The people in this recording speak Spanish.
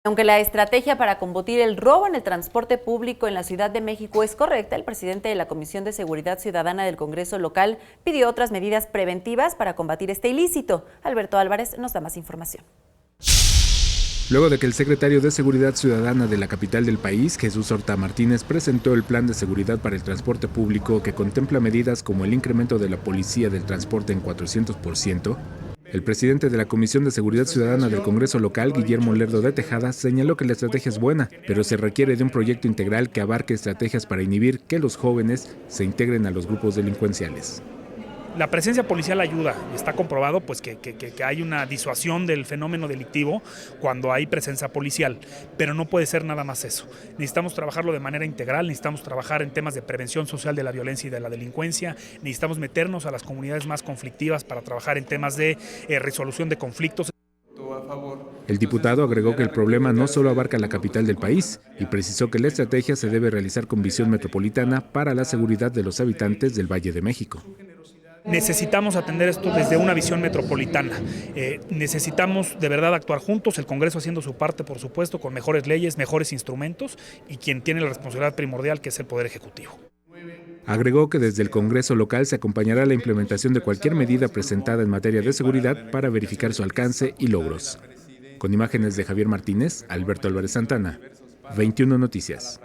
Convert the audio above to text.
Aunque la estrategia para combatir el robo en el transporte público en la Ciudad de México es correcta, el presidente de la Comisión de Seguridad Ciudadana del Congreso local pidió otras medidas preventivas para combatir este ilícito. Alberto Álvarez nos da más información. Luego de que el secretario de Seguridad Ciudadana de la capital del país, Jesús Horta Martínez, presentó el plan de seguridad para el transporte público que contempla medidas como el incremento de la policía del transporte en 400%, el presidente de la Comisión de Seguridad Ciudadana del Congreso local, Guillermo Lerdo de Tejada, señaló que la estrategia es buena, pero se requiere de un proyecto integral que abarque estrategias para inhibir que los jóvenes se integren a los grupos delincuenciales. La presencia policial ayuda, está comprobado pues que hay una disuasión del fenómeno delictivo cuando hay presencia policial, pero no puede ser nada más eso. Necesitamos trabajarlo de manera integral, necesitamos trabajar en temas de prevención social de la violencia y de la delincuencia, necesitamos meternos a las comunidades más conflictivas para trabajar en temas de resolución de conflictos. El diputado agregó que el problema no solo abarca la capital del país y precisó que la estrategia se debe realizar con visión metropolitana para la seguridad de los habitantes del Valle de México. Necesitamos atender esto desde una visión metropolitana. Necesitamos de verdad actuar juntos, el Congreso haciendo su parte, por supuesto, con mejores leyes, mejores instrumentos y quien tiene la responsabilidad primordial, que es el Poder Ejecutivo. Agregó que desde el Congreso local se acompañará la implementación de cualquier medida presentada en materia de seguridad para verificar su alcance y logros. Con imágenes de Javier Martínez, Alberto Álvarez Santana, 21 Noticias.